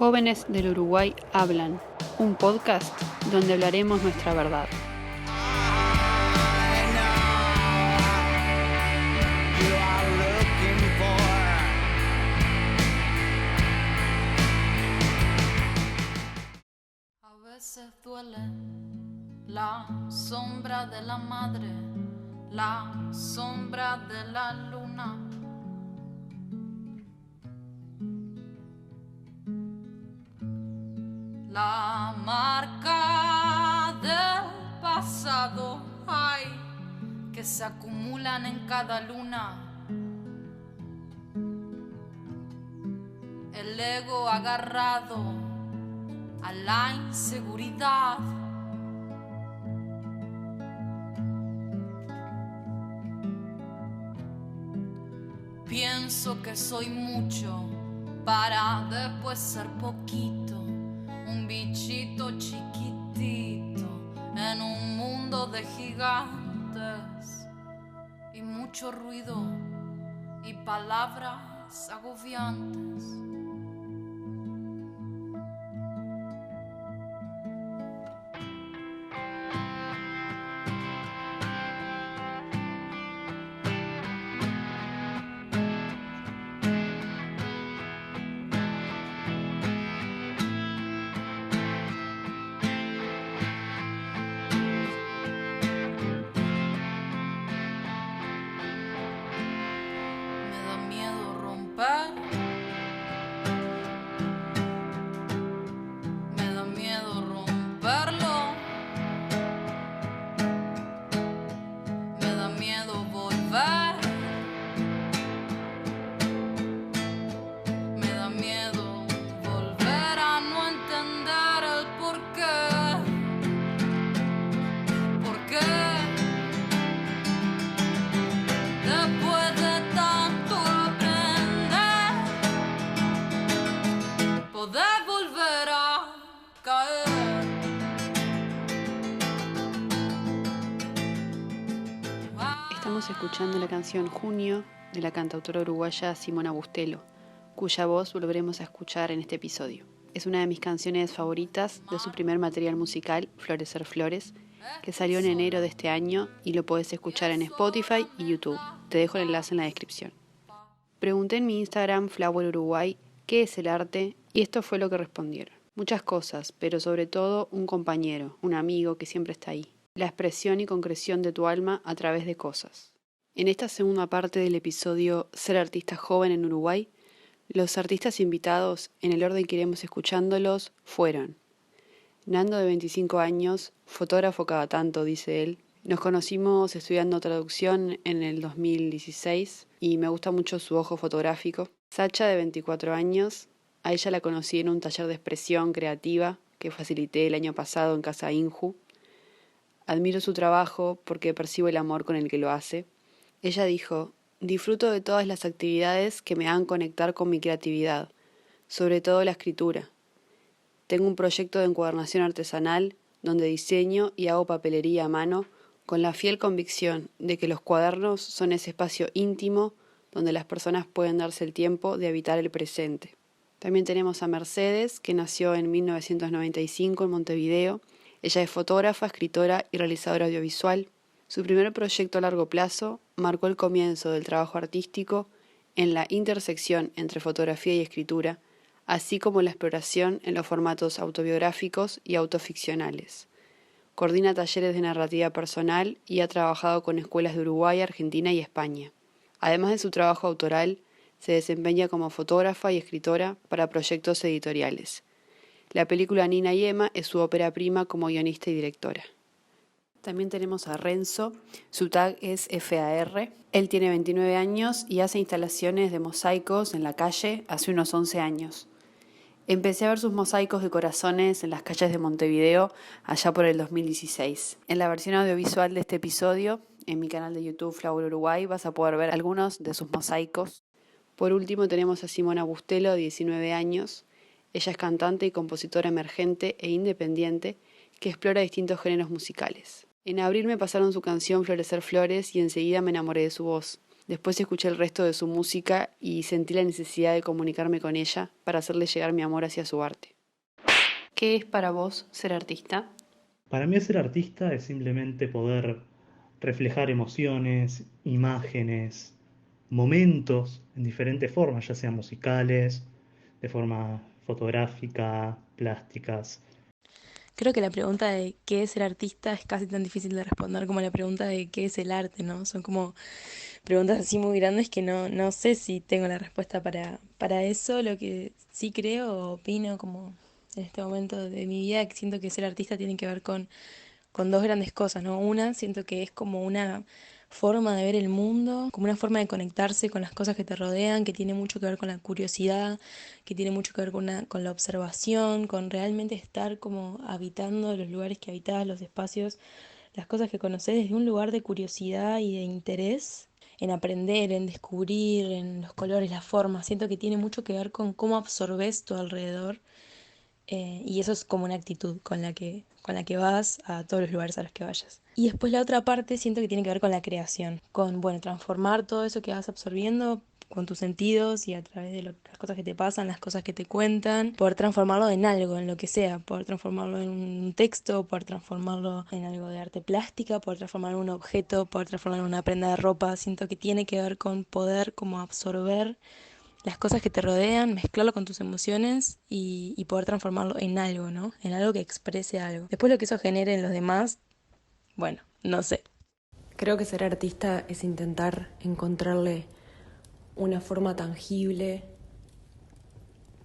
Jóvenes del Uruguay hablan, un podcast donde hablaremos nuestra verdad. A veces duele la sombra de la madre, la sombra de la luna. La marca del pasado, ay, que se acumulan en cada luna. El ego agarrado a la inseguridad. Pienso que soy mucho para después ser poquito. Un bichito chiquitito en un mundo de gigantes y mucho ruido y palabras agobiantes. Me da miedo romperlo. Me da miedo volver. Me da miedo volver a no entender el porqué. ¿Por qué? Después de tanto aprender, poder volver a caer. Estamos escuchando la canción Junio de la cantautora uruguaya Simona Bustelo, cuya voz volveremos a escuchar en este episodio. Es una de mis canciones favoritas de su primer material musical, Florecer Flores, que salió en enero de este año y lo podés escuchar en Spotify y YouTube. Te dejo el enlace en la descripción. Pregunté en mi Instagram, Flower Uruguay, qué es el arte, y esto fue lo que respondieron. Muchas cosas, pero sobre todo un compañero, un amigo que siempre está ahí. La expresión y concreción de tu alma a través de cosas. En esta segunda parte del episodio Ser artista joven en Uruguay, los artistas invitados, en el orden que iremos escuchándolos, fueron Nando, de 25 años, fotógrafo cada tanto, dice él. Nos conocimos estudiando traducción en el 2016 y me gusta mucho su ojo fotográfico. Sacha, de 24 años, a ella la conocí en un taller de expresión creativa que facilité el año pasado en Casa Inju. Admiro su trabajo porque percibo el amor con el que lo hace. Ella dijo: disfruto de todas las actividades que me hagan conectar con mi creatividad, sobre todo la escritura. Tengo un proyecto de encuadernación artesanal donde diseño y hago papelería a mano con la fiel convicción de que los cuadernos son ese espacio íntimo donde las personas pueden darse el tiempo de habitar el presente. También tenemos a Mercedes, que nació en 1995 en Montevideo. Ella es fotógrafa, escritora y realizadora audiovisual. Su primer proyecto a largo plazo marcó el comienzo del trabajo artístico en la intersección entre fotografía y escritura, así como la exploración en los formatos autobiográficos y autoficcionales. Coordina talleres de narrativa personal y ha trabajado con escuelas de Uruguay, Argentina y España. Además de su trabajo autoral, se desempeña como fotógrafa y escritora para proyectos editoriales. La película Nina y Emma es su ópera prima como guionista y directora. También tenemos a Renzo, su tag es FAR. Él tiene 29 años y hace instalaciones de mosaicos en la calle hace unos 11 años. Empecé a ver sus mosaicos de corazones en las calles de Montevideo allá por el 2016. En la versión audiovisual de este episodio, en mi canal de YouTube Flower Uruguay, vas a poder ver algunos de sus mosaicos. Por último tenemos a Simona Bustelo, de 19 años. Ella es cantante y compositora emergente e independiente que explora distintos géneros musicales. En abril me pasaron su canción Florecer Flores y enseguida me enamoré de su voz. Después escuché el resto de su música y sentí la necesidad de comunicarme con ella para hacerle llegar mi amor hacia su arte. ¿Qué es para vos ser artista? Para mí ser artista es simplemente poder reflejar emociones, imágenes, momentos en diferentes formas, ya sean musicales, de forma fotográfica, plásticas. Creo que la pregunta de qué es ser artista es casi tan difícil de responder como la pregunta de qué es el arte, ¿no? Son como preguntas así muy grandes que no sé si tengo la respuesta para eso. Lo que sí creo o opino como en este momento de mi vida, que siento que ser artista tiene que ver con dos grandes cosas, ¿no? Una, siento que es como una forma de ver el mundo, como una forma de conectarse con las cosas que te rodean, que tiene mucho que ver con la curiosidad, que tiene mucho que ver con la observación, con realmente estar como habitando los lugares que habitas, los espacios, las cosas que conoces desde un lugar de curiosidad y de interés en aprender, en descubrir, en los colores, las formas. Siento que tiene mucho que ver con cómo absorbes tu alrededor, y eso es como una actitud con la que vas a todos los lugares a los que vayas. Y después la otra parte siento que tiene que ver con la creación, con, bueno, transformar todo eso que vas absorbiendo con tus sentidos y a través de las cosas que te pasan, las cosas que te cuentan, poder transformarlo en algo, en lo que sea, poder transformarlo en un texto, poder transformarlo en algo de arte plástica, poder transformarlo en un objeto, poder transformarlo en una prenda de ropa. Siento que tiene que ver con poder como absorber las cosas que te rodean, mezclarlo con tus emociones y poder transformarlo en algo, ¿no? En algo que exprese algo. Después lo que eso genere en los demás, bueno, no sé. Creo que ser artista es intentar encontrarle una forma tangible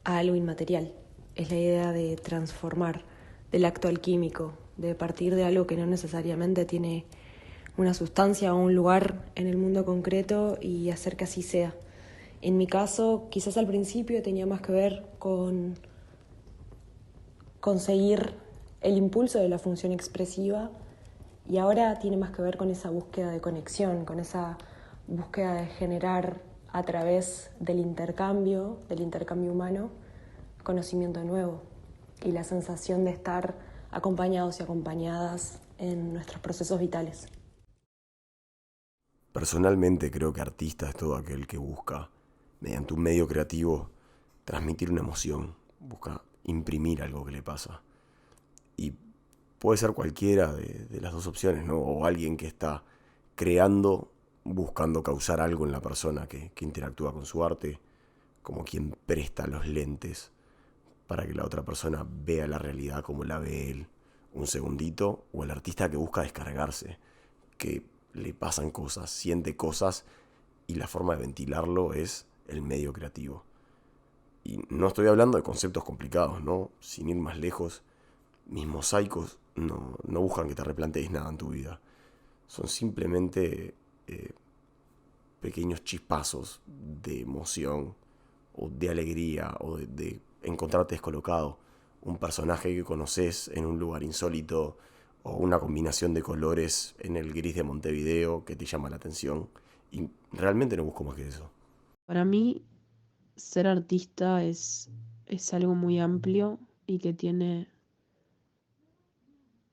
a algo inmaterial. Es la idea de transformar del acto alquímico, de partir de algo que no necesariamente tiene una sustancia o un lugar en el mundo concreto y hacer que así sea. En mi caso, quizás al principio tenía más que ver con conseguir el impulso de la función expresiva y ahora tiene más que ver con esa búsqueda de conexión, con esa búsqueda de generar a través del intercambio humano, conocimiento nuevo y la sensación de estar acompañados y acompañadas en nuestros procesos vitales. Personalmente creo que artista es todo aquel que busca, mediante un medio creativo, transmitir una emoción, busca imprimir algo que le pasa. Y puede ser cualquiera de las dos opciones, ¿no? O alguien que está creando, buscando causar algo en la persona que interactúa con su arte, como quien presta los lentes para que la otra persona vea la realidad como la ve él un segundito, o el artista que busca descargarse, que le pasan cosas, siente cosas y la forma de ventilarlo es el medio creativo. Y no estoy hablando de conceptos complicados, ¿no? Sin ir más lejos, mis mosaicos no buscan que te replantees nada en tu vida. Son simplemente pequeños chispazos de emoción o de alegría o de encontrarte descolocado. Un personaje que conoces en un lugar insólito o una combinación de colores en el gris de Montevideo que te llama la atención. Y realmente no busco más que eso. Para mí, ser artista es algo muy amplio y que tiene,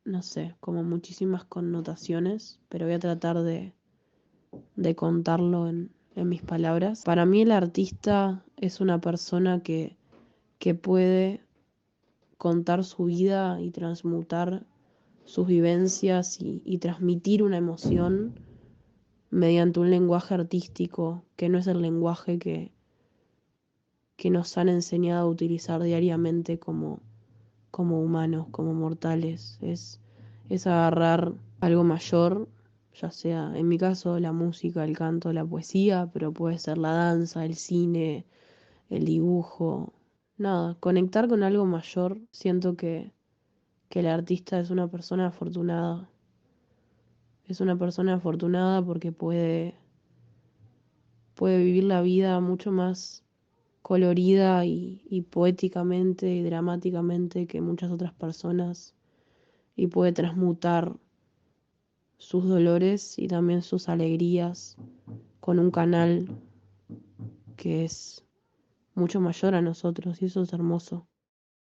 no sé, como muchísimas connotaciones, pero voy a tratar de contarlo en mis palabras. Para mí el artista es una persona que puede contar su vida y transmutar sus vivencias y transmitir una emoción mediante un lenguaje artístico que no es el lenguaje que nos han enseñado a utilizar diariamente como humanos, como mortales. Es agarrar algo mayor, ya sea, en mi caso, la música, el canto, la poesía, pero puede ser la danza, el cine, el dibujo. Nada, conectar con algo mayor. Siento que el artista es una persona afortunada. Es una persona afortunada porque puede vivir la vida mucho más colorida y poéticamente y dramáticamente que muchas otras personas y puede transmutar sus dolores y también sus alegrías con un canal que es mucho mayor a nosotros y eso es hermoso.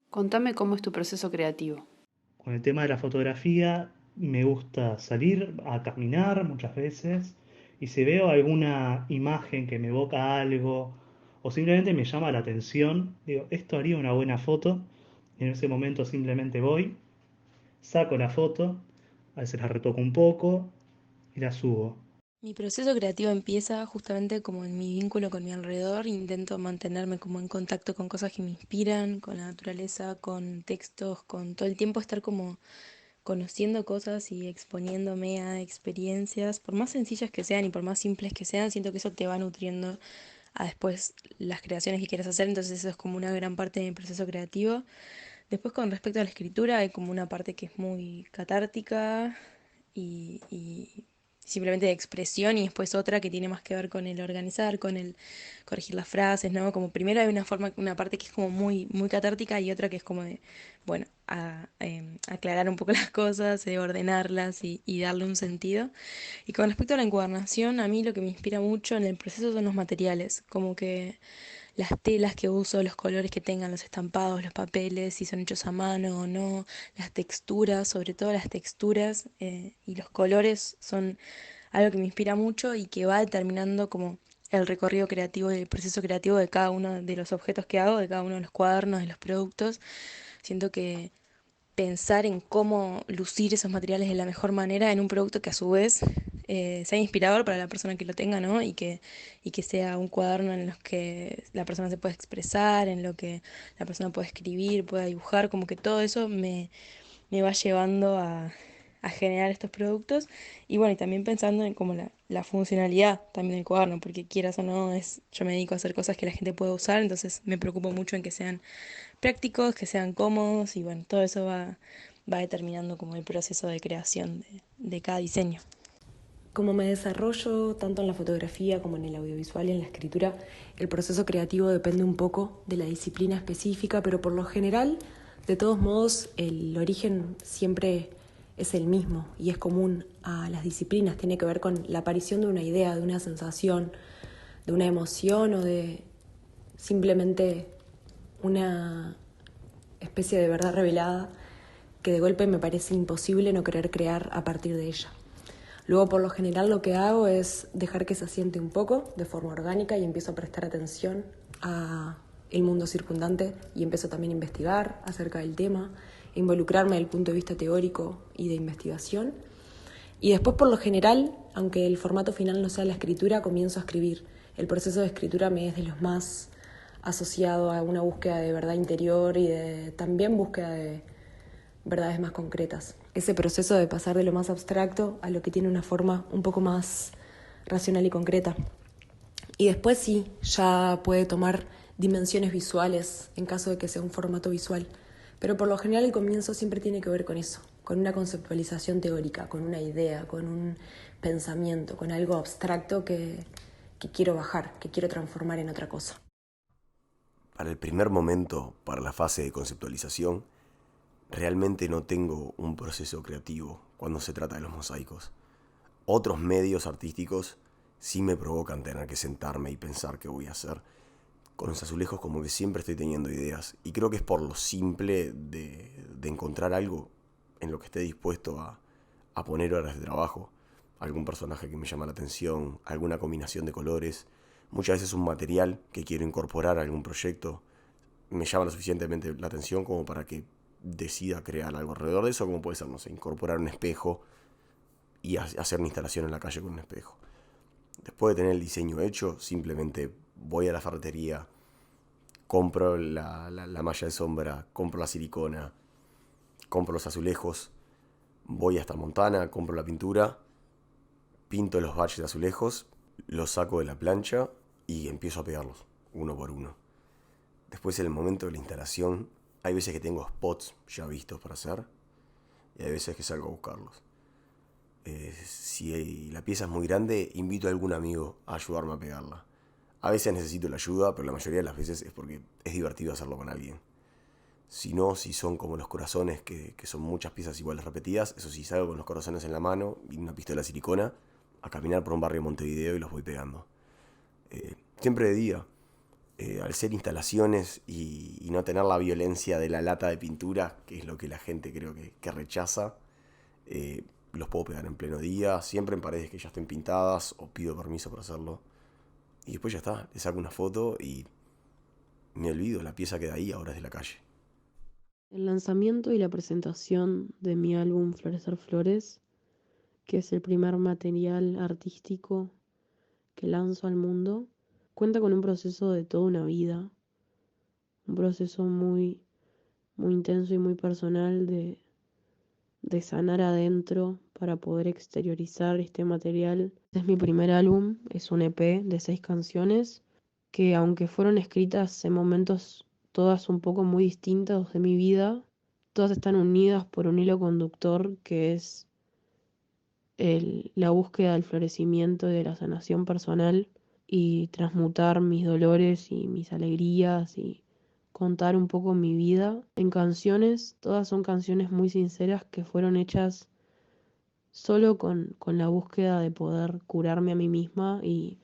Contame cómo es tu proceso creativo. Con el tema de la fotografía me gusta salir a caminar muchas veces Y si veo alguna imagen que me evoca algo o simplemente me llama la atención, digo, esto haría una buena foto. Y en ese momento simplemente voy, saco la foto, a veces la retoco un poco y la subo. Mi proceso creativo empieza justamente como en mi vínculo con mi alrededor. Intento mantenerme como en contacto con cosas que me inspiran, con la naturaleza, con textos, con todo el tiempo estar como conociendo cosas y exponiéndome a experiencias, por más sencillas que sean y por más simples que sean, siento que eso te va nutriendo a después las creaciones que quieras hacer, entonces eso es como una gran parte de mi proceso creativo. Después con respecto a la escritura hay como una parte que es muy catártica y simplemente de expresión y después otra que tiene más que ver con el organizar, con el corregir las frases, ¿no? Como primero hay una forma, una parte que es como muy catártica y otra que es como de, bueno, aclarar un poco las cosas, ordenarlas y darle un sentido. Y con respecto a la encuadernación, a mí lo que me inspira mucho en el proceso son los materiales, como que las telas que uso, los colores que tengan, los estampados, los papeles, si son hechos a mano o no, las texturas, sobre todo las texturas y los colores son algo que me inspira mucho y que va determinando como el recorrido creativo y el proceso creativo de cada uno de los objetos que hago, de cada uno de los cuadernos, de los productos. Siento que pensar en cómo lucir esos materiales de la mejor manera en un producto que a su vez sea inspirador para la persona que lo tenga, ¿no? Y que sea un cuaderno en los que la persona se pueda expresar, en lo que la persona pueda escribir, pueda dibujar, como que todo eso me va llevando a generar estos productos. Y bueno, y también pensando en como la funcionalidad también del cuaderno, porque quieras o no, yo me dedico a hacer cosas que la gente pueda usar, entonces me preocupo mucho en que sean prácticos, que sean cómodos y bueno, todo eso va determinando como el proceso de creación de cada diseño. Como me desarrollo tanto en la fotografía como en el audiovisual y en la escritura, el proceso creativo depende un poco de la disciplina específica, pero por lo general, de todos modos, el origen siempre es el mismo y es común a las disciplinas. Tiene que ver con la aparición de una idea, de una sensación, de una emoción o de simplemente una especie de verdad revelada que de golpe me parece imposible no querer crear a partir de ella. Luego, por lo general, lo que hago es dejar que se asiente un poco de forma orgánica y empiezo a prestar atención a el mundo circundante y empiezo también a investigar acerca del tema, a involucrarme desde el punto de vista teórico y de investigación. Y después, por lo general, aunque el formato final no sea la escritura, comienzo a escribir. El proceso de escritura me es de los más asociado a una búsqueda de verdad interior y de también búsqueda de verdades más concretas. Ese proceso de pasar de lo más abstracto a lo que tiene una forma un poco más racional y concreta. Y después sí, ya puede tomar dimensiones visuales en caso de que sea un formato visual. Pero por lo general el comienzo siempre tiene que ver con eso, con una conceptualización teórica, con una idea, con un pensamiento, con algo abstracto que quiero bajar, que quiero transformar en otra cosa. Para el primer momento, para la fase de conceptualización, realmente no tengo un proceso creativo cuando se trata de los mosaicos. Otros medios artísticos sí me provocan tener que sentarme y pensar qué voy a hacer. Con los azulejos como que siempre estoy teniendo ideas y creo que es por lo simple de encontrar algo en lo que esté dispuesto a poner horas de trabajo. Algún personaje que me llama la atención, alguna combinación de colores, muchas veces un material que quiero incorporar a algún proyecto. Me llama lo suficientemente la atención como para que decida crear algo alrededor de eso, como puede ser, no sé, incorporar un espejo y hacer una instalación en la calle con un espejo. Después de tener el diseño hecho, simplemente voy a la ferretería, compro la malla de sombra, compro la silicona, compro los azulejos, voy hasta Montana, compro la pintura, pinto los baches de azulejos, los saco de la plancha y empiezo a pegarlos, uno por uno. Después, en el momento de la instalación, hay veces que tengo spots ya vistos para hacer y hay veces que salgo a buscarlos. Si la pieza es muy grande, invito a algún amigo a ayudarme a pegarla. A veces necesito la ayuda, pero la mayoría de las veces es porque es divertido hacerlo con alguien. Si no, si son como los corazones, que son muchas piezas iguales repetidas, eso sí, salgo con los corazones en la mano y una pistola de silicona a caminar por un barrio de Montevideo y los voy pegando. Siempre de día. Al ser instalaciones y no tener la violencia de la lata de pintura, que es lo que la gente creo que rechaza, los puedo pegar en pleno día, siempre en paredes que ya estén pintadas o pido permiso para hacerlo. Y después ya está, le saco una foto y me olvido, la pieza queda ahí, ahora es de la calle. El lanzamiento y la presentación de mi álbum Florecer Flores, que es el primer material artístico que lanzo al mundo, cuenta con un proceso de toda una vida, un proceso muy, muy intenso y muy personal de sanar adentro para poder exteriorizar este material. Este es mi primer álbum, es un EP de 6 canciones que, aunque fueron escritas en momentos todas un poco muy distintos de mi vida, todas están unidas por un hilo conductor que es la búsqueda del florecimiento y de la sanación personal y transmutar mis dolores y mis alegrías y contar un poco mi vida en canciones. Todas son canciones muy sinceras que fueron hechas solo con la búsqueda de poder curarme a mí misma y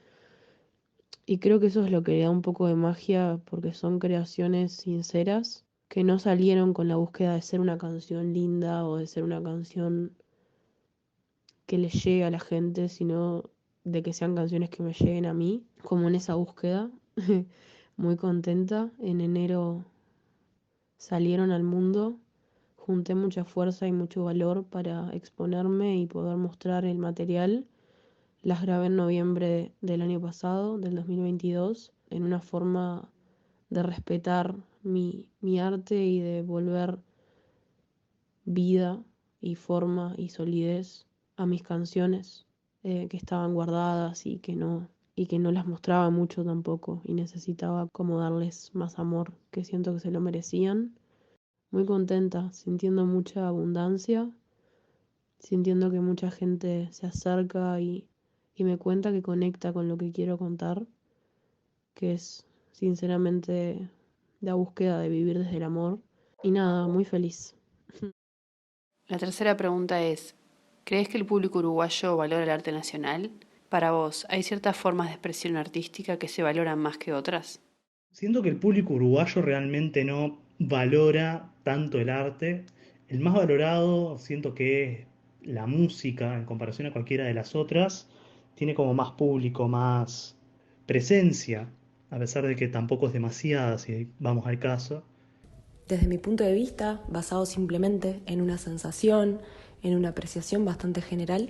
creo que eso es lo que le da un poco de magia porque son creaciones sinceras que no salieron con la búsqueda de ser una canción linda o de ser una canción que le llegue a la gente, sino de que sean canciones que me lleguen a mí, como en esa búsqueda. Muy contenta. En enero salieron al mundo, junté mucha fuerza y mucho valor para exponerme y poder mostrar el material. Las grabé en noviembre del año pasado, del 2022, en una forma de respetar mi arte y de volver vida y forma y solidez a mis canciones que estaban guardadas y que no las mostraba mucho tampoco y necesitaba como darles más amor, que siento que se lo merecían. Muy contenta, sintiendo mucha abundancia, sintiendo que mucha gente se acerca y me cuenta que conecta con lo que quiero contar, que es sinceramente la búsqueda de vivir desde el amor. Y nada, muy feliz. La tercera pregunta es, ¿crees que el público uruguayo valora el arte nacional? Para vos, ¿hay ciertas formas de expresión artística que se valoran más que otras? Siento que el público uruguayo realmente no valora tanto el arte. El más valorado siento que es la música en comparación a cualquiera de las otras. Tiene como más público, más presencia, a pesar de que tampoco es demasiada, si vamos al caso. Desde mi punto de vista, basado simplemente en una sensación, en una apreciación bastante general,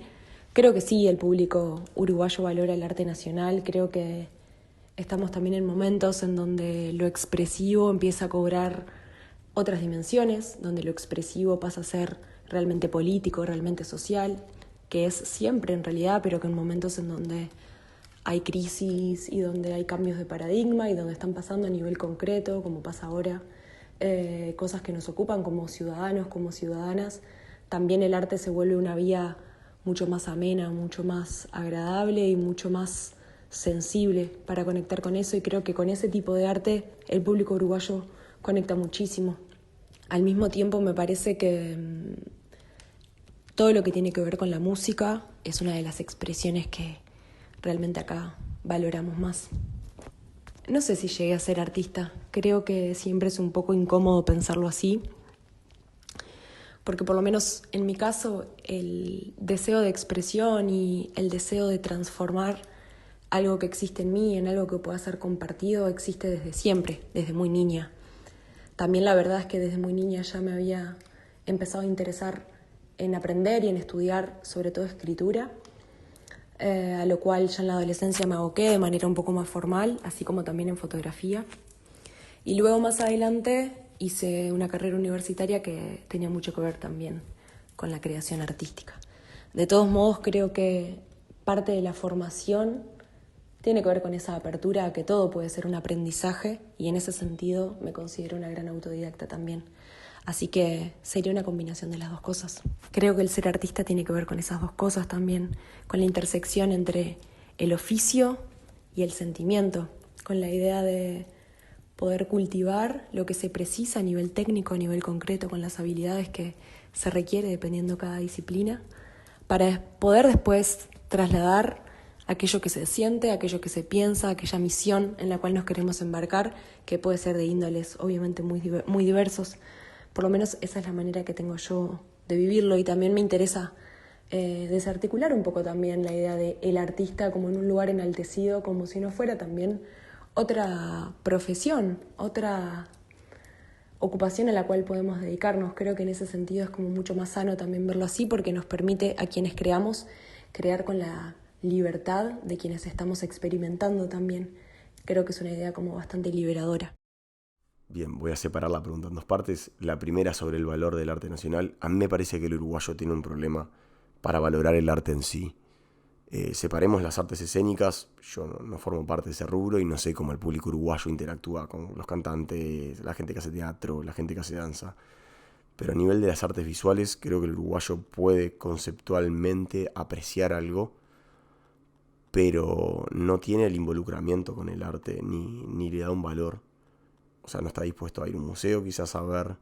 creo que sí, el público uruguayo valora el arte nacional. Creo que estamos también en momentos en donde lo expresivo empieza a cobrar otras dimensiones, donde lo expresivo pasa a ser realmente político, realmente social, que es siempre en realidad, pero que en momentos en donde hay crisis y donde hay cambios de paradigma y donde están pasando a nivel concreto, como pasa ahora, cosas que nos ocupan como ciudadanos, como ciudadanas, también el arte se vuelve una vía mucho más amena, mucho más agradable y mucho más sensible para conectar con eso, y creo que con ese tipo de arte el público uruguayo conecta muchísimo. Al mismo tiempo me parece que todo lo que tiene que ver con la música es una de las expresiones que realmente acá valoramos más. No sé si llegué a ser artista, creo que siempre es un poco incómodo pensarlo así, porque por lo menos en mi caso el deseo de expresión y el deseo de transformar algo que existe en mí en algo que pueda ser compartido existe desde siempre, desde muy niña. También la verdad es que desde muy niña ya me había empezado a interesar en aprender y en estudiar sobre todo escritura, a lo cual ya en la adolescencia me aboqué de manera un poco más formal, así como también en fotografía. Y luego más adelante hice una carrera universitaria que tenía mucho que ver también con la creación artística. De todos modos, creo que parte de la formación tiene que ver con esa apertura a que todo puede ser un aprendizaje, y en ese sentido me considero una gran autodidacta también. Así que sería una combinación de las dos cosas. Creo que el ser artista tiene que ver con esas dos cosas también, con la intersección entre el oficio y el sentimiento, con la idea de poder cultivar lo que se precisa a nivel técnico, a nivel concreto, con las habilidades que se requiere dependiendo cada disciplina, para poder después trasladar aquello que se siente, aquello que se piensa, aquella misión en la cual nos queremos embarcar, que puede ser de índoles obviamente muy diversos. Por lo menos esa es la manera que tengo yo de vivirlo, y también me interesa desarticular un poco también la idea de el artista como en un lugar enaltecido, como si no fuera también otra profesión, otra ocupación a la cual podemos dedicarnos. Creo que en ese sentido es como mucho más sano también verlo así, porque nos permite a quienes creamos crear con la libertad de quienes estamos experimentando también. Creo que es una idea como bastante liberadora. Bien, voy a separar la pregunta en dos partes. La primera sobre el valor del arte nacional. A mí me parece que el uruguayo tiene un problema para valorar el arte en sí. Separemos las artes escénicas. Yo no formo parte de ese rubro y no sé cómo el público uruguayo interactúa con los cantantes, la gente que hace teatro, la gente que hace danza. Pero a nivel de las artes visuales, creo que el uruguayo puede conceptualmente apreciar algo, pero no tiene el involucramiento con el arte ni le da un valor. O sea, no está dispuesto a ir a un museo quizás a ver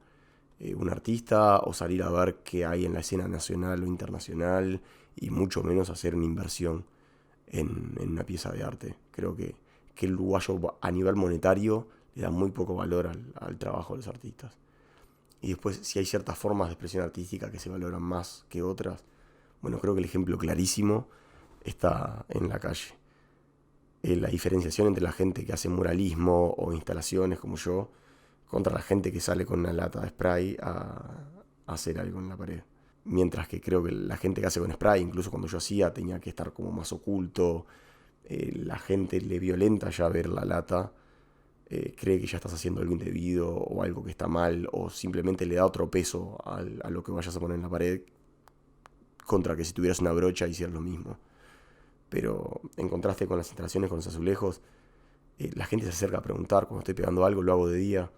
un artista o salir a ver qué hay en la escena nacional o internacional y mucho menos hacer una inversión en una pieza de arte. Creo que el uruguayo a nivel monetario le da muy poco valor al trabajo de los artistas. Y después, si hay ciertas formas de expresión artística que se valoran más que otras, bueno, creo que el ejemplo clarísimo está en la calle. La diferenciación entre la gente que hace muralismo o instalaciones como yo contra la gente que sale con una lata de spray a hacer algo en la pared. Mientras que creo que la gente que hace con spray, incluso cuando yo hacía, tenía que estar como más oculto. La gente le violenta ya ver la lata, cree que ya estás haciendo algo indebido o algo que está mal, o simplemente le da otro peso a lo que vayas a poner en la pared, contra que si tuvieras una brocha hicieras lo mismo. Pero en contraste con las instalaciones, con los azulejos, la gente se acerca a preguntar. Cuando estoy pegando algo, lo hago de día,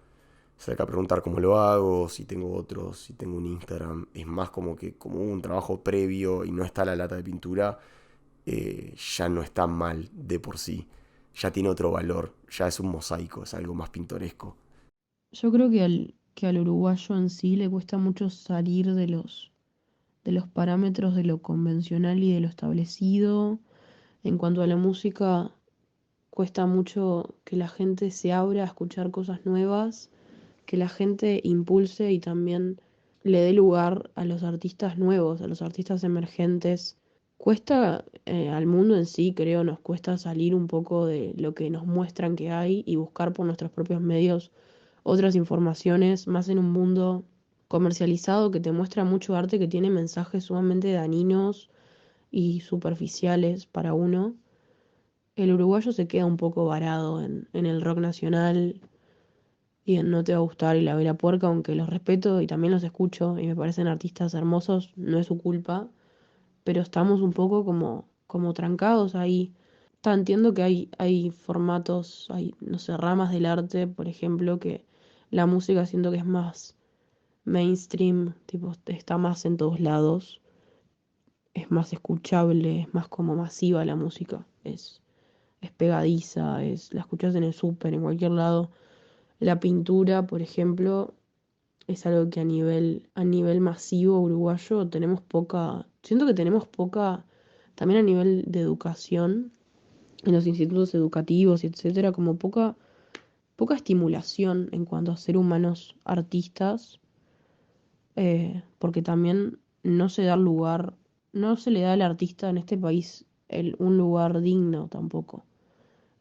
se acerca a preguntar cómo lo hago, si tengo otros, si tengo un Instagram. Es más como un trabajo previo y no está la lata de pintura, ya no está mal de por sí, ya tiene otro valor, ya es un mosaico, es algo más pintoresco. Yo creo que al uruguayo en sí le cuesta mucho salir de los parámetros de lo convencional y de lo establecido. En cuanto a la música, cuesta mucho que la gente se abra a escuchar cosas nuevas, que la gente impulse y también le dé lugar a los artistas nuevos, a los artistas emergentes. Cuesta, al mundo en sí, creo, nos cuesta salir un poco de lo que nos muestran que hay y buscar por nuestros propios medios otras informaciones, más en un mundo comercializado que te muestra mucho arte que tiene mensajes sumamente dañinos y superficiales para uno. El uruguayo se queda un poco varado en el rock nacional y en No te va a gustar y La Vela Puerca, aunque los respeto y también los escucho y me parecen artistas hermosos, no es su culpa, pero estamos un poco como trancados ahí. Entiendo que hay formatos, hay, no sé, ramas del arte, por ejemplo, que la música siento que es más mainstream, tipo, está más en todos lados, es más escuchable, es más como masiva la música, es pegadiza, la escuchas en el súper, en cualquier lado. La pintura, por ejemplo, es algo que a nivel masivo uruguayo tenemos poca, siento que tenemos poca, también a nivel de educación, en los institutos educativos, y etcétera, como poca estimulación en cuanto a ser humanos artistas, porque también no se da lugar, no se le da al artista en este país un lugar digno tampoco,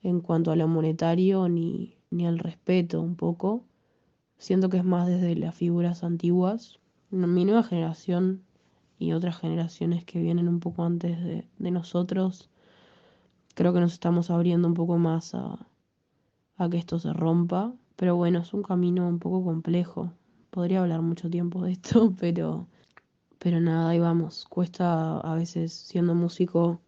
en cuanto a lo monetario ni al respeto un poco. Siento que es más desde las figuras antiguas. Mi nueva generación y otras generaciones que vienen un poco antes de nosotros, creo que nos estamos abriendo un poco más a que esto se rompa. Pero bueno, es un camino un poco complejo. Podría hablar mucho tiempo de esto, pero nada, ahí vamos. Cuesta a veces siendo músico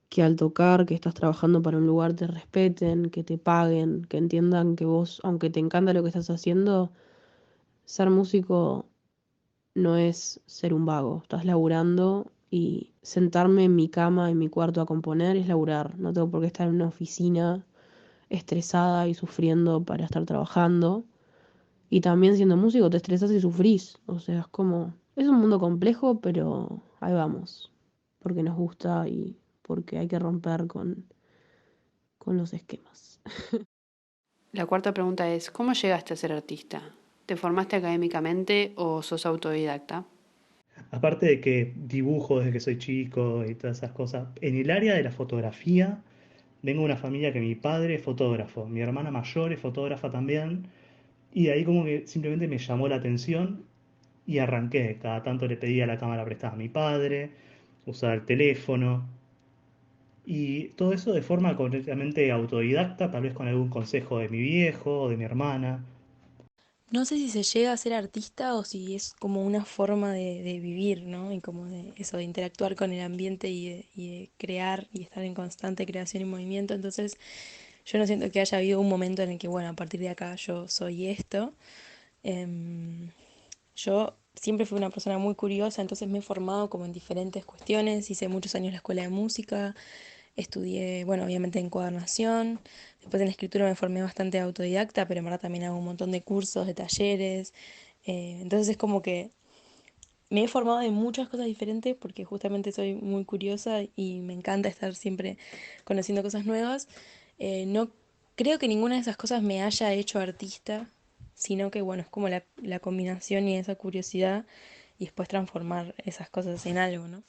que al tocar, que estás trabajando para un lugar, te respeten, que te paguen, que entiendan que vos, aunque te encanta lo que estás haciendo, ser músico no es ser un vago. Estás laburando y sentarme en mi cama, en mi cuarto a componer es laburar. No tengo por qué estar en una oficina estresada y sufriendo para estar trabajando. Y también siendo músico te estresas y sufrís. O sea, es un mundo complejo, pero ahí vamos. Porque nos gusta y porque hay que romper con los esquemas. La cuarta pregunta es, ¿cómo llegaste a ser artista? ¿Te formaste académicamente o sos autodidacta? Aparte de que dibujo desde que soy chico y todas esas cosas, en el área de la fotografía, vengo de una familia que mi padre es fotógrafo, mi hermana mayor es fotógrafa también, y ahí como que simplemente me llamó la atención y arranqué. Cada tanto le pedía la cámara prestada a mi padre, usaba el teléfono, y todo eso de forma completamente autodidacta, tal vez con algún consejo de mi viejo o de mi hermana. No sé si se llega a ser artista o si es como una forma de vivir, ¿no? Y como de eso, de interactuar con el ambiente y de crear y estar en constante creación y movimiento. Entonces, yo no siento que haya habido un momento en el que, bueno, a partir de acá yo soy esto. Em, yo siempre fui una persona muy curiosa, entonces me he formado como en diferentes cuestiones. Hice muchos años la escuela de música, estudié, bueno, obviamente en encuadernación. Después en la escritura me formé bastante autodidacta, pero en verdad también hago un montón de cursos, de talleres. Entonces es como que me he formado en muchas cosas diferentes porque justamente soy muy curiosa y me encanta estar siempre conociendo cosas nuevas. No creo que ninguna de esas cosas me haya hecho artista, sino que bueno, es como la combinación y esa curiosidad y después transformar esas cosas en algo, ¿no?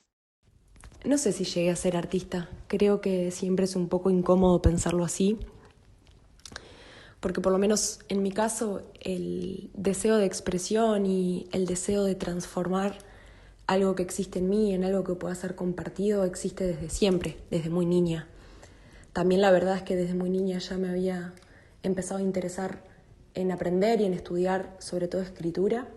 No sé si llegué a ser artista, creo que siempre es un poco incómodo pensarlo así, porque por lo menos en mi caso el deseo de expresión y el deseo de transformar algo que existe en mí en algo que pueda ser compartido existe desde siempre, desde muy niña. También la verdad es que desde muy niña ya me había empezado a interesar en aprender y en estudiar sobre todo escritura,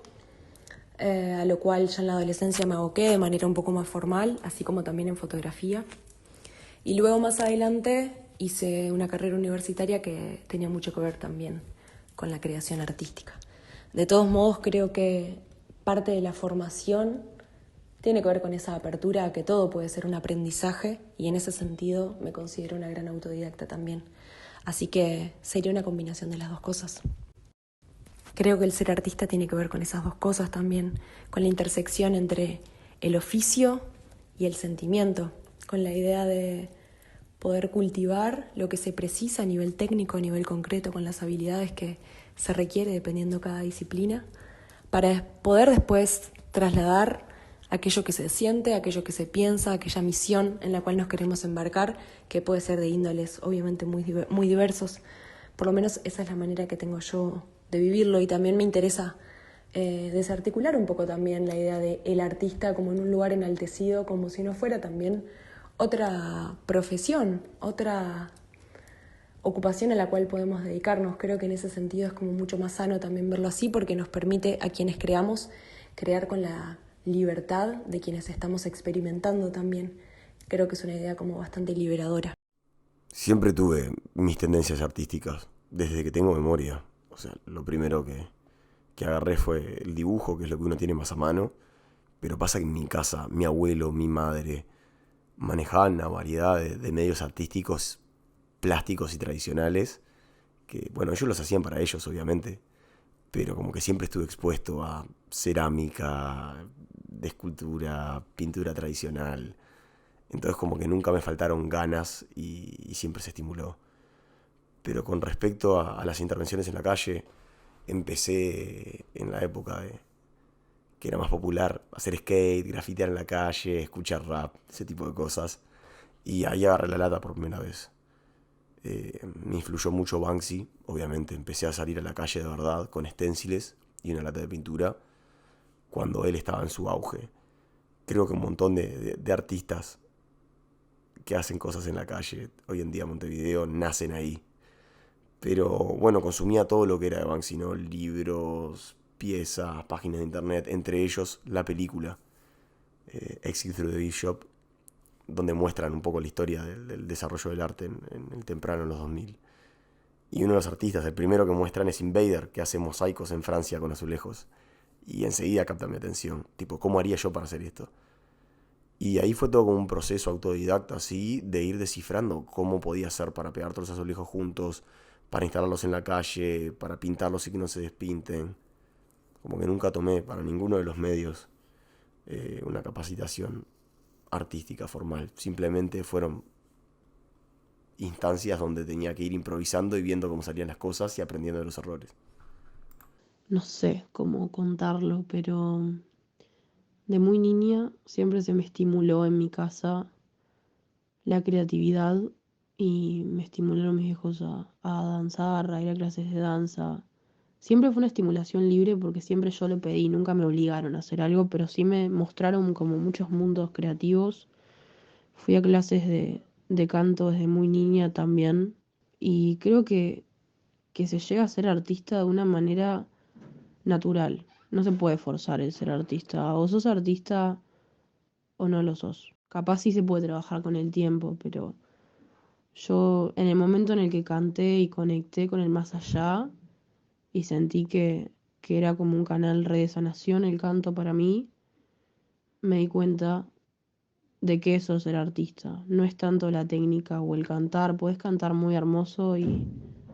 a lo cual ya en la adolescencia me aboqué de manera un poco más formal, así como también en fotografía. Y luego más adelante hice una carrera universitaria que tenía mucho que ver también con la creación artística. De todos modos, creo que parte de la formación tiene que ver con esa apertura a que todo puede ser un aprendizaje y en ese sentido me considero una gran autodidacta también. Así que sería una combinación de las dos cosas. Creo que el ser artista tiene que ver con esas dos cosas también, con la intersección entre el oficio y el sentimiento, con la idea de poder cultivar lo que se precisa a nivel técnico, a nivel concreto, con las habilidades que se requiere dependiendo cada disciplina, para poder después trasladar aquello que se siente, aquello que se piensa, aquella misión en la cual nos queremos embarcar, que puede ser de índoles obviamente muy diversos. Por lo menos esa es la manera que tengo yo de vivirlo y también me interesa desarticular un poco también la idea de el artista como en un lugar enaltecido, como si no fuera también otra profesión, otra ocupación a la cual podemos dedicarnos. Creo que en ese sentido es como mucho más sano también verlo así porque nos permite a quienes creamos crear con la libertad de quienes estamos experimentando también. Creo que es una idea como bastante liberadora. Siempre tuve mis tendencias artísticas, desde que tengo memoria. O sea, lo primero que agarré fue el dibujo, que es lo que uno tiene más a mano. Pero pasa que en mi casa, mi abuelo, mi madre, manejaban una variedad de medios artísticos plásticos y tradicionales, que bueno, ellos los hacían para ellos, obviamente, pero como que siempre estuve expuesto a cerámica, de escultura, pintura tradicional. Entonces como que nunca me faltaron ganas y siempre se estimuló. Pero con respecto a las intervenciones en la calle, empecé en la época de que era más popular hacer skate, grafitear en la calle, escuchar rap, ese tipo de cosas. Y ahí agarré la lata por primera vez. Me influyó mucho Banksy, obviamente. Empecé a salir a la calle de verdad con esténciles y una lata de pintura cuando él estaba en su auge. Creo que un montón de artistas que hacen cosas en la calle hoy en día en Montevideo nacen ahí. Pero bueno, consumía todo lo que era de Banksy, ¿no? Libros, piezas, páginas de internet, entre ellos la película Exit Through the Bishop, donde muestran un poco la historia del desarrollo del arte en el temprano, en los 2000. Y uno de los artistas, el primero que muestran es Invader, que hace mosaicos en Francia con azulejos. Y enseguida capta mi atención, tipo, ¿cómo haría yo para hacer esto? Y ahí fue todo como un proceso autodidacta, así, de ir descifrando cómo podía hacer para pegar todos los azulejos juntos, para instalarlos en la calle, para pintarlos y que no se despinten. Como que nunca tomé para ninguno de los medios una capacitación artística formal. Simplemente fueron instancias donde tenía que ir improvisando y viendo cómo salían las cosas y aprendiendo de los errores. No sé cómo contarlo, pero De muy niña siempre se me estimuló en mi casa la creatividad y me estimularon mis viejos a danzar, a ir a clases de danza. Siempre fue una estimulación libre porque siempre yo lo pedí, nunca me obligaron a hacer algo, pero sí me mostraron como muchos mundos creativos. Fui a clases de canto desde muy niña también y creo que se llega a ser artista de una manera natural. No se puede forzar el ser artista. O sos artista o no lo sos. Capaz sí se puede trabajar con el tiempo, pero yo en el momento en el que canté y conecté con el más allá y sentí que era como un canal re de sanación el canto para mí, me di cuenta de que eso es ser artista. No es tanto la técnica o el cantar. Podés cantar muy hermoso y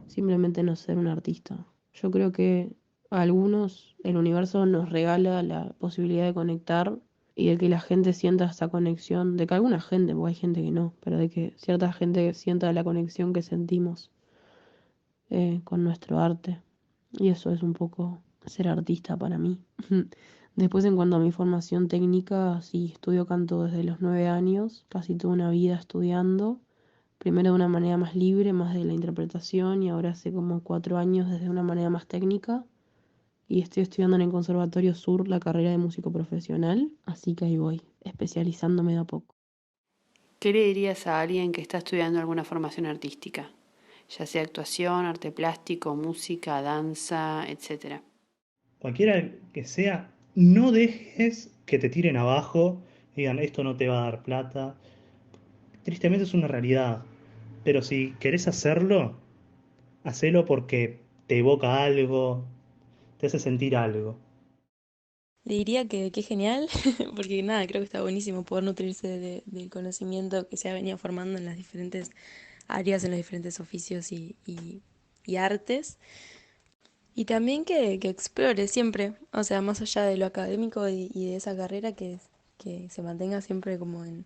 simplemente no ser un artista. Yo creo que a algunos el universo nos regala la posibilidad de conectar y de que la gente sienta esa conexión, de que alguna gente, porque hay gente que no, pero de que cierta gente sienta la conexión que sentimos con nuestro arte. Y eso es un poco ser artista para mí. Después, en cuanto a mi formación técnica, sí, estudio canto desde los 9 años, casi toda una vida estudiando. Primero de una manera más libre, más de la interpretación, y ahora hace como 4 años desde una manera más técnica. Y estoy estudiando en el Conservatorio Sur la carrera de músico profesional, así que ahí voy, especializándome de a poco. ¿Qué le dirías a alguien que está estudiando alguna formación artística? Ya sea actuación, arte plástico, música, danza, etcétera. Cualquiera que sea, no dejes que te tiren abajo, digan esto no te va a dar plata. Tristemente es una realidad, pero si querés hacerlo, hacelo porque te evoca algo, te hace sentir algo. Le diría que es genial, porque nada, creo que está buenísimo poder nutrirse del conocimiento que se ha venido formando en las diferentes áreas, en los diferentes oficios y artes. Y también que explore siempre, o sea, más allá de lo académico y de esa carrera, que se mantenga siempre como en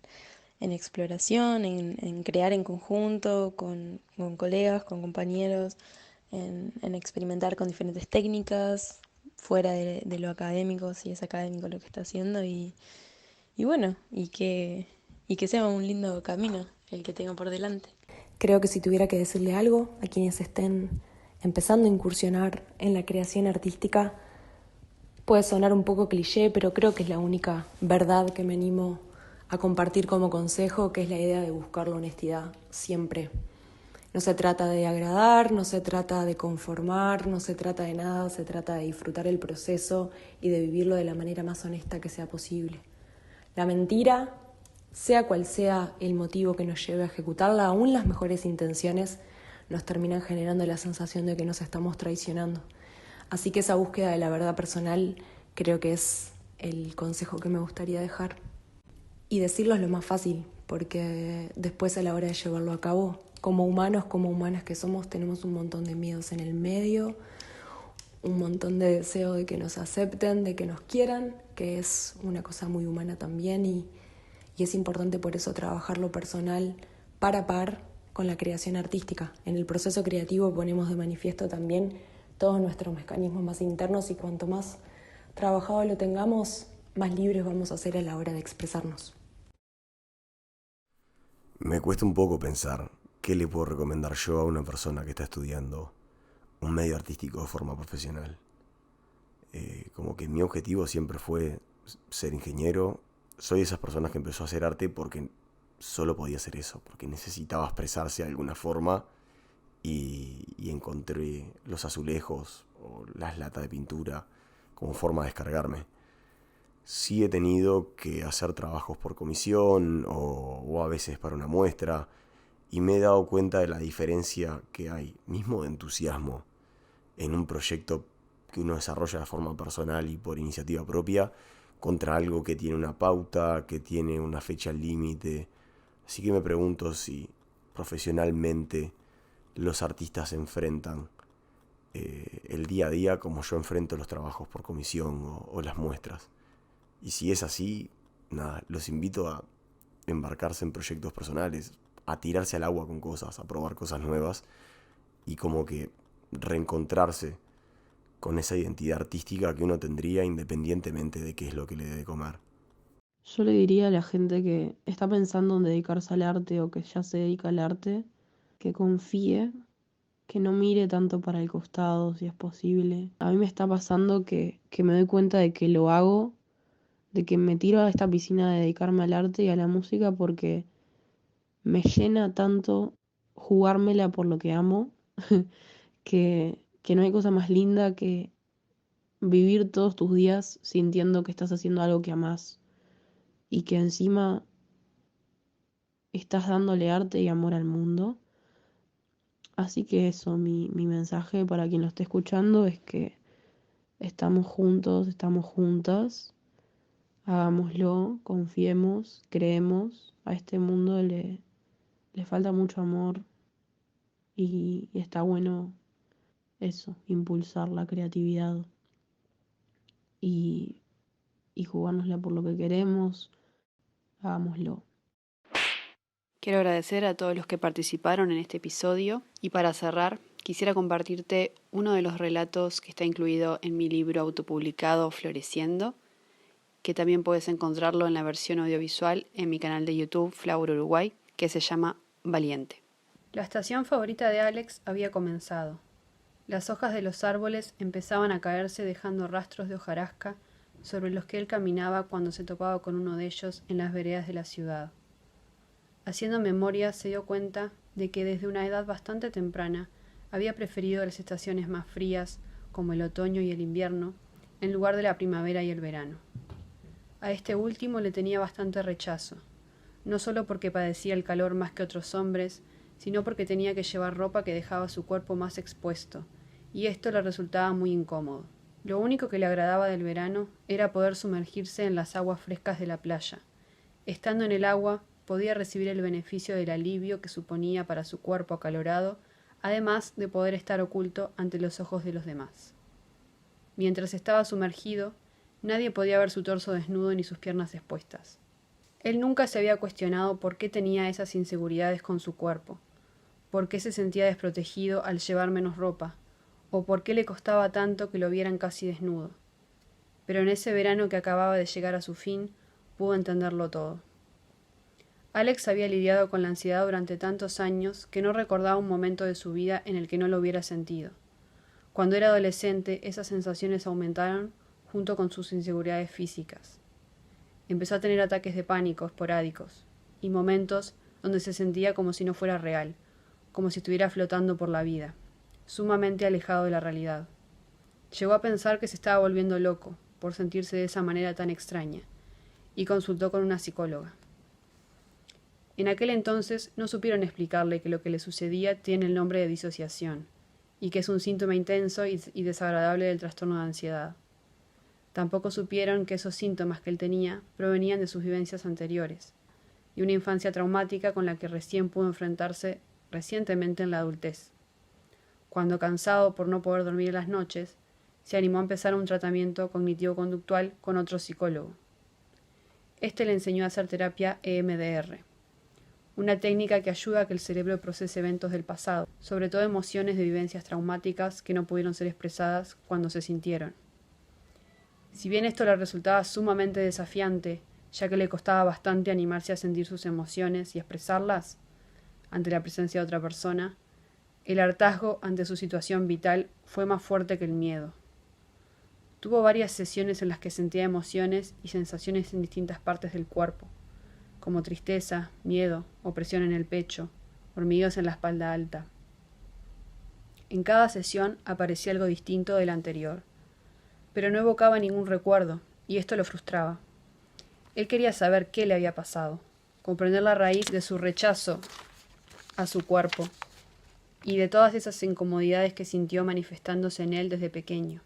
exploración, en crear en conjunto, con colegas, con compañeros, en experimentar con diferentes técnicas, fuera de lo académico, si es académico lo que está haciendo, y bueno, y que sea un lindo camino el que tenga por delante. Creo que si tuviera que decirle algo a quienes estén empezando a incursionar en la creación artística, puede sonar un poco cliché, pero creo que es la única verdad que me animo a compartir como consejo, que es la idea de buscar la honestidad siempre. No se trata de agradar, no se trata de conformar, no se trata de nada, se trata de disfrutar el proceso y de vivirlo de la manera más honesta que sea posible. La mentira, sea cual sea el motivo que nos lleve a ejecutarla, aún las mejores intenciones nos terminan generando la sensación de que nos estamos traicionando. Así que esa búsqueda de la verdad personal creo que es el consejo que me gustaría dejar. Y decirlo es lo más fácil, porque después a la hora de llevarlo a cabo, como humanos, como humanas que somos, tenemos un montón de miedos en el medio, un montón de deseo de que nos acepten, de que nos quieran, que es una cosa muy humana también y es importante por eso trabajar lo personal par a par con la creación artística. En el proceso creativo ponemos de manifiesto también todos nuestros mecanismos más internos y cuanto más trabajado lo tengamos, más libres vamos a ser a la hora de expresarnos. Me cuesta un poco pensar qué le puedo recomendar yo a una persona que está estudiando un medio artístico de forma profesional. Como que mi objetivo siempre fue ser ingeniero. Soy de esas personas que empezó a hacer arte porque solo podía hacer eso, porque necesitaba expresarse de alguna forma y encontré los azulejos o las latas de pintura como forma de descargarme. Sí he tenido que hacer trabajos por comisión o a veces para una muestra y me he dado cuenta de la diferencia que hay, mismo de entusiasmo, en un proyecto que uno desarrolla de forma personal y por iniciativa propia contra algo que tiene una pauta, que tiene una fecha límite. Así que me pregunto si profesionalmente los artistas se enfrentan el día a día como yo enfrento los trabajos por comisión o las muestras. Y si es así, nada, los invito a embarcarse en proyectos personales, a tirarse al agua con cosas, a probar cosas nuevas y como que reencontrarse con esa identidad artística que uno tendría independientemente de qué es lo que le dé de comer. Yo le diría a la gente que está pensando en dedicarse al arte o que ya se dedica al arte, que confíe, que no mire tanto para el costado si es posible. A mí me está pasando que me doy cuenta de que lo hago, de que me tiro a esta piscina de dedicarme al arte y a la música porque me llena tanto jugármela por lo que amo, que no hay cosa más linda que vivir todos tus días sintiendo que estás haciendo algo que amás y que encima estás dándole arte y amor al mundo. Así que eso, mi mensaje para quien lo esté escuchando es que estamos juntos, estamos juntas, hagámoslo, confiemos, creemos, a este mundo le falta mucho amor y está bueno eso, impulsar la creatividad y, y jugárnosla por lo que queremos, hagámoslo. Quiero agradecer a todos los que participaron en este episodio y para cerrar quisiera compartirte uno de los relatos que está incluido en mi libro autopublicado Floreciendo, que también puedes encontrarlo en la versión audiovisual en mi canal de YouTube Flower Uruguay, que se llama Valiente. La estación favorita de Alex había comenzado. Las hojas de los árboles empezaban a caerse dejando rastros de hojarasca sobre los que él caminaba cuando se topaba con uno de ellos en las veredas de la ciudad. Haciendo memoria se dio cuenta de que desde una edad bastante temprana había preferido las estaciones más frías, como el otoño y el invierno, en lugar de la primavera y el verano. A este último le tenía bastante rechazo, no solo porque padecía el calor más que otros hombres, sino porque tenía que llevar ropa que dejaba su cuerpo más expuesto, y esto le resultaba muy incómodo. Lo único que le agradaba del verano era poder sumergirse en las aguas frescas de la playa. Estando en el agua, podía recibir el beneficio del alivio que suponía para su cuerpo acalorado, además de poder estar oculto ante los ojos de los demás. Mientras estaba sumergido, nadie podía ver su torso desnudo ni sus piernas expuestas. Él nunca se había cuestionado por qué tenía esas inseguridades con su cuerpo, por qué se sentía desprotegido al llevar menos ropa, o por qué le costaba tanto que lo vieran casi desnudo. Pero en ese verano que acababa de llegar a su fin, pudo entenderlo todo. Alex había lidiado con la ansiedad durante tantos años que no recordaba un momento de su vida en el que no lo hubiera sentido. Cuando era adolescente, esas sensaciones aumentaron junto con sus inseguridades físicas. Empezó a tener ataques de pánico esporádicos y momentos donde se sentía como si no fuera real, como si estuviera flotando por la vida, sumamente alejado de la realidad. Llegó a pensar que se estaba volviendo loco por sentirse de esa manera tan extraña y consultó con una psicóloga. En aquel entonces no supieron explicarle que lo que le sucedía tiene el nombre de disociación y que es un síntoma intenso y desagradable del trastorno de ansiedad. Tampoco supieron que esos síntomas que él tenía provenían de sus vivencias anteriores y una infancia traumática con la que recién pudo enfrentarse recientemente en la adultez. Cuando, cansado por no poder dormir en las noches, se animó a empezar un tratamiento cognitivo-conductual con otro psicólogo. Este le enseñó a hacer terapia EMDR, una técnica que ayuda a que el cerebro procese eventos del pasado, sobre todo emociones de vivencias traumáticas que no pudieron ser expresadas cuando se sintieron. Si bien esto le resultaba sumamente desafiante, ya que le costaba bastante animarse a sentir sus emociones y expresarlas ante la presencia de otra persona, el hartazgo ante su situación vital fue más fuerte que el miedo. Tuvo varias sesiones en las que sentía emociones y sensaciones en distintas partes del cuerpo, como tristeza, miedo, opresión en el pecho, hormigueos en la espalda alta. En cada sesión aparecía algo distinto de la anterior, pero no evocaba ningún recuerdo, y esto lo frustraba. Él quería saber qué le había pasado, comprender la raíz de su rechazo a su cuerpo y de todas esas incomodidades que sintió manifestándose en él desde pequeño.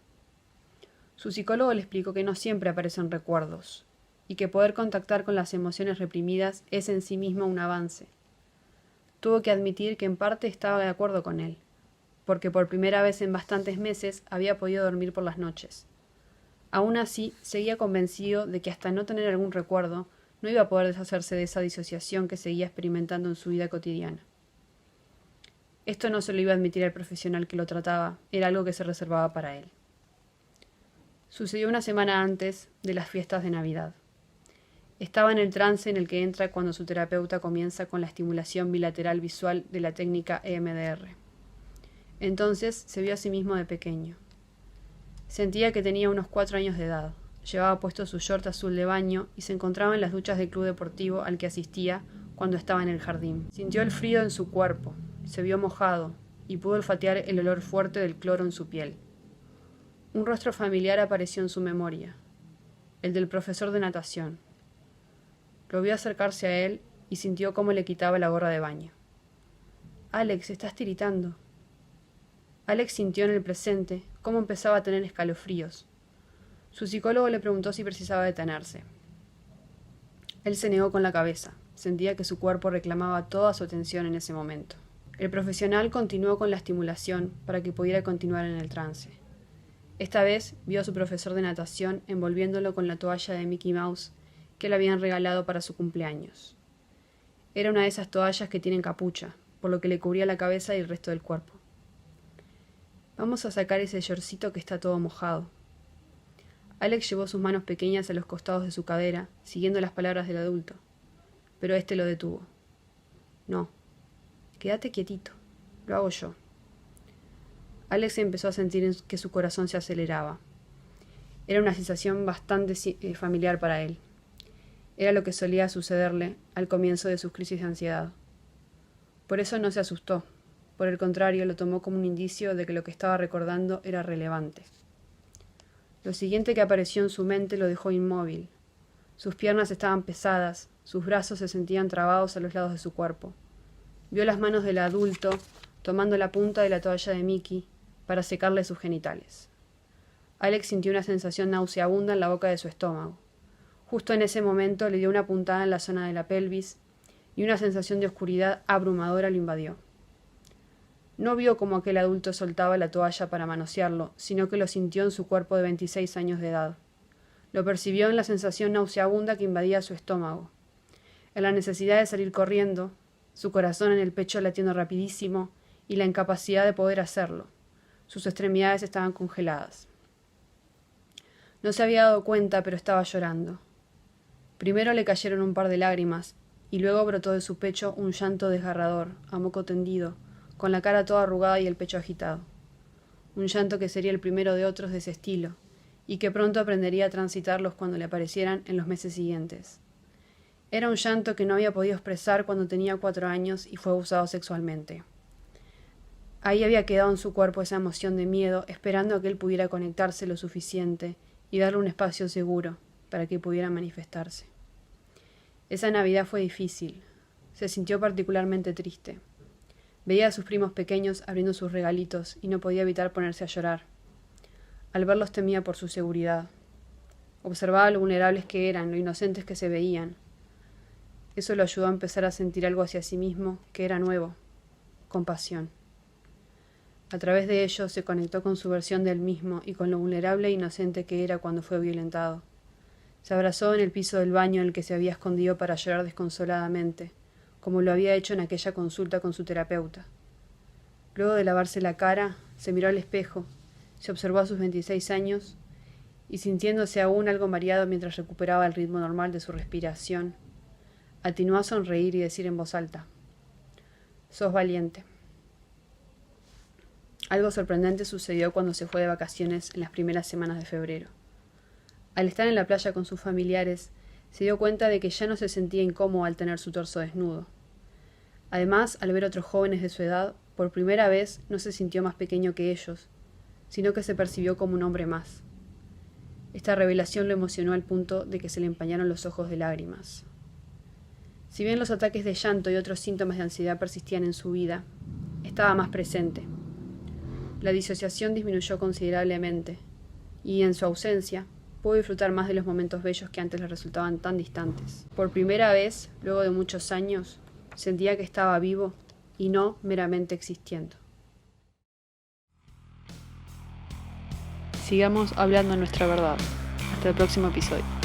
Su psicólogo le explicó que no siempre aparecen recuerdos, y que poder contactar con las emociones reprimidas es en sí mismo un avance. Tuvo que admitir que en parte estaba de acuerdo con él, porque por primera vez en bastantes meses había podido dormir por las noches. Aún así, seguía convencido de que hasta no tener algún recuerdo, no iba a poder deshacerse de esa disociación que seguía experimentando en su vida cotidiana. Esto no se lo iba a admitir al profesional que lo trataba, era algo que se reservaba para él. Sucedió una semana antes de las fiestas de Navidad. Estaba en el trance en el que entra cuando su terapeuta comienza con la estimulación bilateral visual de la técnica EMDR. Entonces se vio a sí mismo de pequeño. Sentía que tenía unos 4 años de edad. Llevaba puesto su short azul de baño y se encontraba en las duchas del club deportivo al que asistía cuando estaba en el jardín. Sintió el frío en su cuerpo, se vio mojado y pudo olfatear el olor fuerte del cloro en su piel. Un rostro familiar apareció en su memoria, el del profesor de natación. Lo vio acercarse a él y sintió cómo le quitaba la gorra de baño. «Alex, estás tiritando». Alex sintió en el presente cómo empezaba a tener escalofríos. Su psicólogo le preguntó si precisaba detenerse. Él se negó con la cabeza. Sentía que su cuerpo reclamaba toda su atención en ese momento. El profesional continuó con la estimulación para que pudiera continuar en el trance. Esta vez vio a su profesor de natación envolviéndolo con la toalla de Mickey Mouse que le habían regalado para su cumpleaños. Era una de esas toallas que tienen capucha, por lo que le cubría la cabeza y el resto del cuerpo. «Vamos a sacar ese shortcito que está todo mojado». Alex llevó sus manos pequeñas a los costados de su cadera, siguiendo las palabras del adulto, pero éste lo detuvo. «No, quédate quietito, lo hago yo». Alex empezó a sentir que su corazón se aceleraba. Era una sensación bastante familiar para él. Era lo que solía sucederle al comienzo de sus crisis de ansiedad. Por eso no se asustó. Por el contrario, lo tomó como un indicio de que lo que estaba recordando era relevante. Lo siguiente que apareció en su mente lo dejó inmóvil. Sus piernas estaban pesadas, sus brazos se sentían trabados a los lados de su cuerpo. Vio las manos del adulto tomando la punta de la toalla de Mickey para secarle sus genitales. Alex sintió una sensación nauseabunda en la boca de su estómago. Justo en ese momento le dio una puntada en la zona de la pelvis y una sensación de oscuridad abrumadora lo invadió. No vio cómo aquel adulto soltaba la toalla para manosearlo, sino que lo sintió en su cuerpo de 26 años de edad. Lo percibió en la sensación nauseabunda que invadía su estómago, en la necesidad de salir corriendo, su corazón en el pecho latiendo rapidísimo y la incapacidad de poder hacerlo. Sus extremidades estaban congeladas. No se había dado cuenta, pero estaba llorando. Primero le cayeron un par de lágrimas, y luego brotó de su pecho un llanto desgarrador, a moco tendido, con la cara toda arrugada y el pecho agitado. Un llanto que sería el primero de otros de ese estilo, y que pronto aprendería a transitarlos cuando le aparecieran en los meses siguientes. Era un llanto que no había podido expresar cuando tenía 4 años y fue abusado sexualmente. Ahí había quedado en su cuerpo esa emoción de miedo, esperando a que él pudiera conectarse lo suficiente y darle un espacio seguro para que pudiera manifestarse. Esa Navidad fue difícil. Se sintió particularmente triste. Veía a sus primos pequeños abriendo sus regalitos y no podía evitar ponerse a llorar. Al verlos temía por su seguridad. Observaba lo vulnerables que eran, lo inocentes que se veían. Eso lo ayudó a empezar a sentir algo hacia sí mismo que era nuevo, compasión. A través de ello se conectó con su versión del mismo y con lo vulnerable e inocente que era cuando fue violentado. Se abrazó en el piso del baño en el que se había escondido para llorar desconsoladamente, como lo había hecho en aquella consulta con su terapeuta. Luego de lavarse la cara, se miró al espejo, se observó a sus 26 años y, sintiéndose aún algo mareado mientras recuperaba el ritmo normal de su respiración, atinó a sonreír y decir en voz alta: «Sos valiente». Algo sorprendente sucedió cuando se fue de vacaciones en las primeras semanas de febrero. Al estar en la playa con sus familiares, se dio cuenta de que ya no se sentía incómodo al tener su torso desnudo. Además, al ver otros jóvenes de su edad, por primera vez no se sintió más pequeño que ellos, sino que se percibió como un hombre más. Esta revelación lo emocionó al punto de que se le empañaron los ojos de lágrimas. Si bien los ataques de llanto y otros síntomas de ansiedad persistían en su vida, estaba más presente. La disociación disminuyó considerablemente, y en su ausencia, pudo disfrutar más de los momentos bellos que antes le resultaban tan distantes. Por primera vez, luego de muchos años, sentía que estaba vivo y no meramente existiendo. Sigamos hablando nuestra verdad. Hasta el próximo episodio.